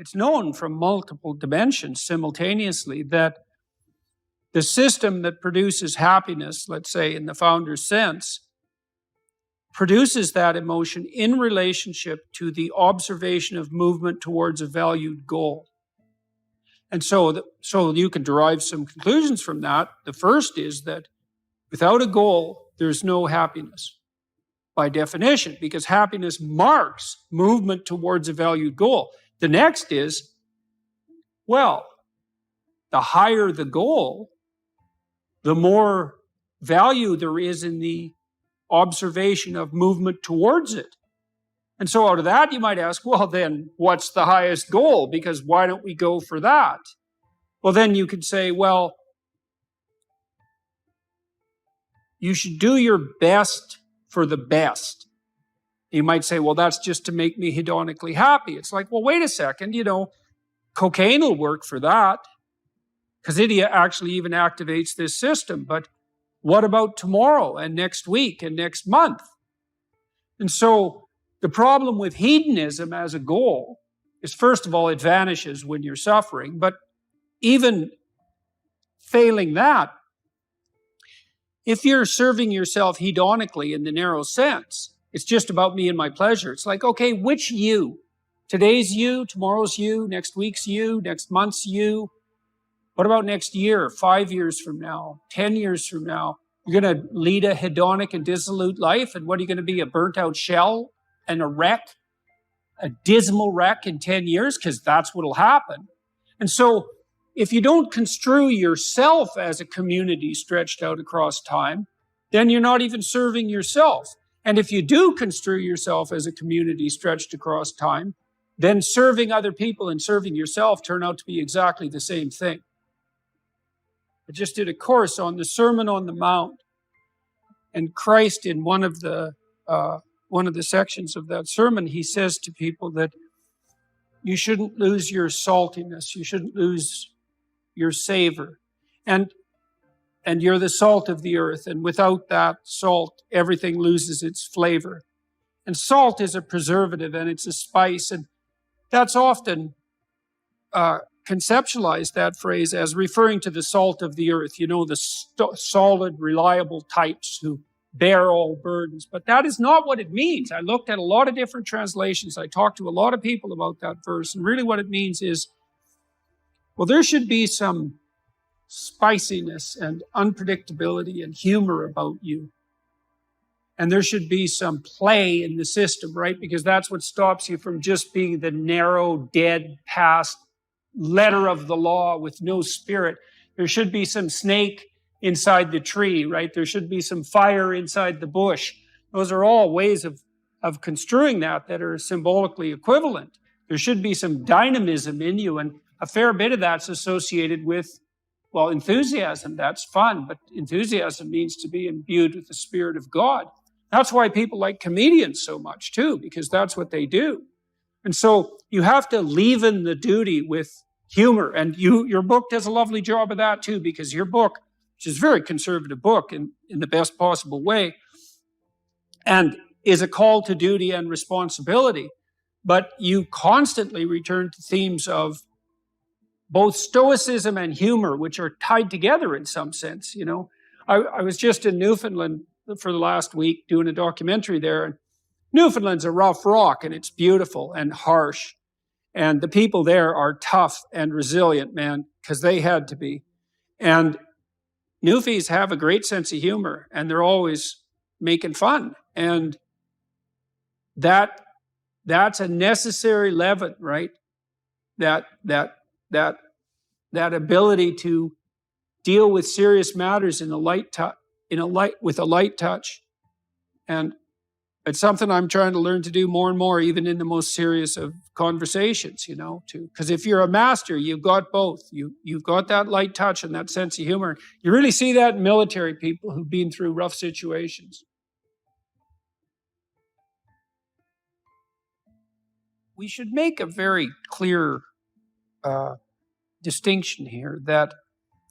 it's known from multiple dimensions simultaneously that the system that produces happiness, let's say in the founder's sense, produces that emotion in relationship to the observation of movement towards a valued goal. And so you can derive some conclusions from that. The first is that without a goal, there's no happiness by definition, because happiness marks movement towards a valued goal. The next is, well, the higher the goal, the more value there is in the observation of movement towards it. And so out of that, you might ask, well, then what's the highest goal? Because why don't we go for that? Well, then you could say, well, you should do your best for the best. You might say, well, that's just to make me hedonically happy. It's like, well, wait a second, cocaine will work for that because it actually even activates this system. But what about tomorrow and next week and next month? And so the problem with hedonism as a goal is, first of all, it vanishes when you're suffering. But even failing that, if you're serving yourself hedonically in the narrow sense, it's just about me and my pleasure. It's like, okay, which you? Today's you, tomorrow's you, next week's you, next month's you. What about next year, 5 years from now, 10 years from now? You're going to lead a hedonic and dissolute life, and what are you going to be, a burnt-out shell and a wreck, a dismal wreck in 10 years? Because that's what will happen. And so if you don't construe yourself as a community stretched out across time, then you're not even serving yourself. And if you do construe yourself as a community stretched across time, then serving other people and serving yourself turn out to be exactly the same thing. I just did a course on the Sermon on the Mount, and Christ, in one of the sections of that sermon, he says to people that you shouldn't lose your saltiness, you shouldn't lose your savor, and you're the salt of the earth, and without that salt, everything loses its flavor. And salt is a preservative, and it's a spice, and that's often conceptualized, that phrase, as referring to the salt of the earth, the solid, reliable types who bear all burdens. But that is not what it means. I looked at a lot of different translations. I talked to a lot of people about that verse, and really what it means is, well, there should be some spiciness and unpredictability and humor about you. And there should be some play in the system, right? Because that's what stops you from just being the narrow, dead, past letter of the law with no spirit. There should be some snake inside the tree, right? There should be some fire inside the bush. Those are all ways of construing that are symbolically equivalent. There should be some dynamism in you, and a fair bit of that's associated with, well, enthusiasm. That's fun, but enthusiasm means to be imbued with the Spirit of God. That's why people like comedians so much too, because that's what they do. And so you have to leaven the duty with humor. And your book does a lovely job of that too, because your book, which is a very conservative book in the best possible way, and is a call to duty and responsibility, but you constantly return to themes of both stoicism and humor, which are tied together in some sense. I was just in Newfoundland for the last week doing a documentary there, and Newfoundland's a rough rock, and it's beautiful and harsh. And the people there are tough and resilient, man, because they had to be. And Newfies have a great sense of humor, and they're always making fun. And that's a necessary leaven, right? That ability to deal with serious matters with a light touch. And it's something I'm trying to learn to do more and more, even in the most serious of conversations, because if you're a master, you've got both. You've got that light touch and that sense of humor. You really see that in military people who've been through rough situations. We should make a very clear distinction here that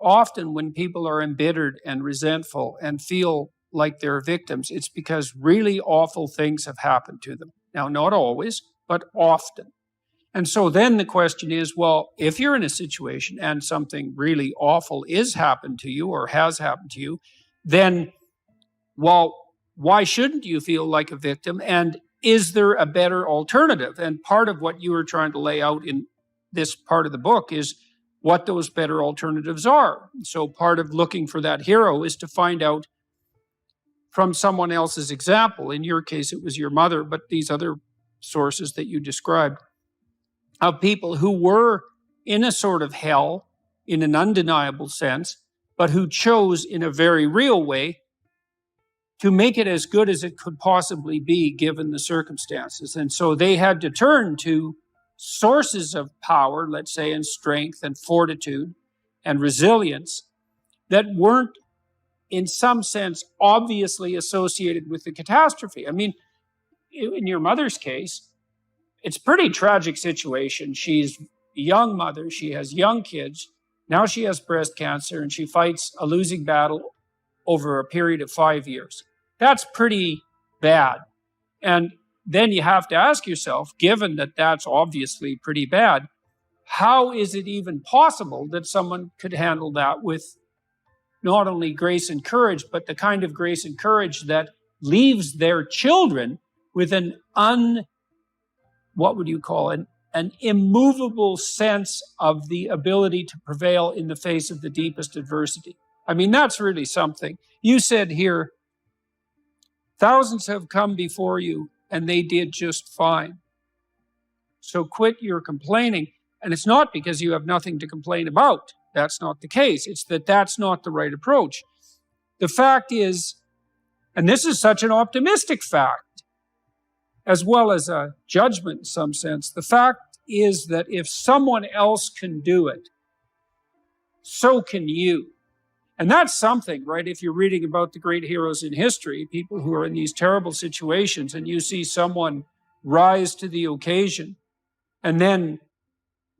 often when people are embittered and resentful and feel like they're victims, it's because really awful things have happened to them. Now, not always, but often. And so then the question is, well, if you're in a situation and something really awful is happened to you or has happened to you, then, well, why shouldn't you feel like a victim? And is there a better alternative? And part of what you were trying to lay out in this part of the book is what those better alternatives are. So part of looking for that hero is to find out from someone else's example. In your case, it was your mother, but these other sources that you described, of people who were in a sort of hell in an undeniable sense, but who chose in a very real way to make it as good as it could possibly be given the circumstances. And so they had to turn to sources of power, let's say, and strength and fortitude and resilience that weren't in some sense obviously associated with the catastrophe. I mean, in your mother's case, it's a pretty tragic situation. She's a young mother, she has young kids, now she has breast cancer, and she fights a losing battle over a period of 5 years. That's pretty bad. And then you have to ask yourself, given that that's obviously pretty bad, how is it even possible that someone could handle that with not only grace and courage, but the kind of grace and courage that leaves their children with an immovable sense of the ability to prevail in the face of the deepest adversity. I mean, that's really something. You said here, thousands have come before you and they did just fine. So quit your complaining. And it's not because you have nothing to complain about. That's not the case. It's that that's not the right approach. The fact is, and this is such an optimistic fact, as well as a judgment in some sense, the fact is that if someone else can do it, so can you. And that's something, right? If you're reading about the great heroes in history, people who are in these terrible situations, and you see someone rise to the occasion, and then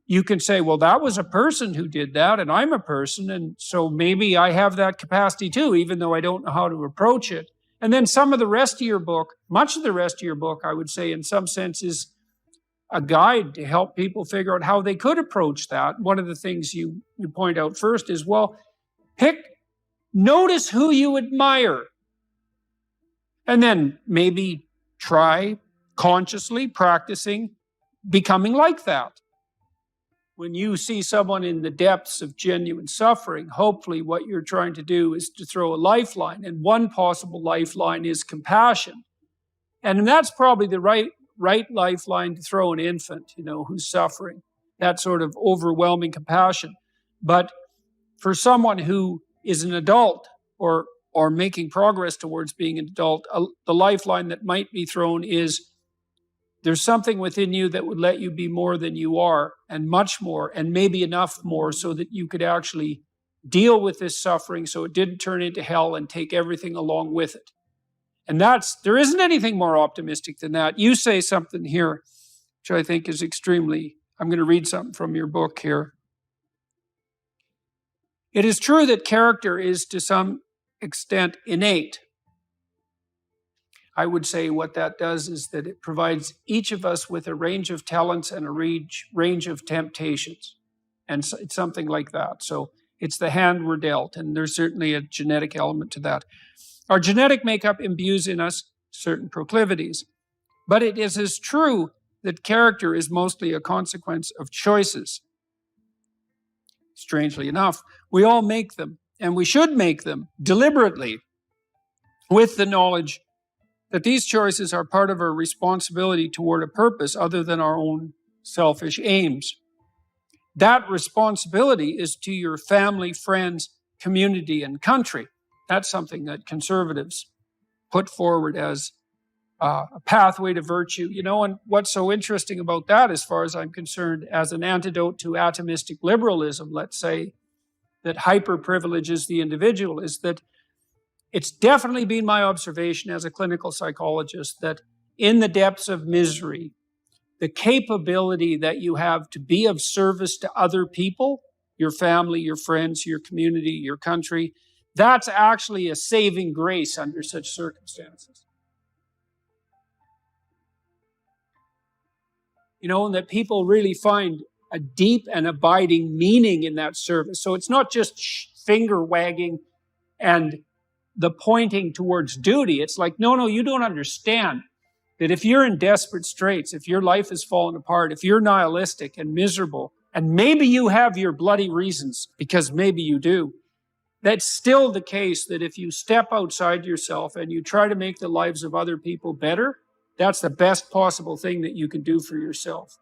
you can say, well, that was a person who did that, and I'm a person, and so maybe I have that capacity too, even though I don't know how to approach it. And then some of the rest of your book, much of the rest of your book, I would say in some sense is a guide to help people figure out how they could approach that. One of the things you point out first is, well, notice who you admire. And then maybe try consciously practicing becoming like that. When you see someone in the depths of genuine suffering, hopefully what you're trying to do is to throw a lifeline. And one possible lifeline is compassion. And that's probably the right lifeline to throw an infant, who's suffering. That sort of overwhelming compassion. But for someone who is an adult or making progress towards being an adult, the lifeline that might be thrown is there's something within you that would let you be more than you are, and much more, and maybe enough more so that you could actually deal with this suffering so it didn't turn into hell and take everything along with it. And there isn't anything more optimistic than that. You say something here, which I think is I'm going to read something from your book here. It is true that character is to some extent innate. I would say what that does is that it provides each of us with a range of talents and a range of temptations. And it's something like that. So it's the hand we're dealt, and there's certainly a genetic element to that. Our genetic makeup imbues in us certain proclivities, but it is as true that character is mostly a consequence of choices. Strangely enough, we all make them, and we should make them deliberately with the knowledge that these choices are part of our responsibility toward a purpose other than our own selfish aims. That responsibility is to your family, friends, community, and country. That's something that conservatives put forward as a pathway to virtue. And what's so interesting about that, as far as I'm concerned, as an antidote to atomistic liberalism, let's say, that hyper-privileges the individual, is that it's definitely been my observation as a clinical psychologist that in the depths of misery, the capability that you have to be of service to other people, your family, your friends, your community, your country, that's actually a saving grace under such circumstances. and that people really find a deep and abiding meaning in that service. So it's not just finger wagging and the pointing towards duty. It's like, no, you don't understand that if you're in desperate straits, if your life is falling apart, if you're nihilistic and miserable, and maybe you have your bloody reasons, because maybe you do, that's still the case that if you step outside yourself and you try to make the lives of other people better, that's the best possible thing that you can do for yourself.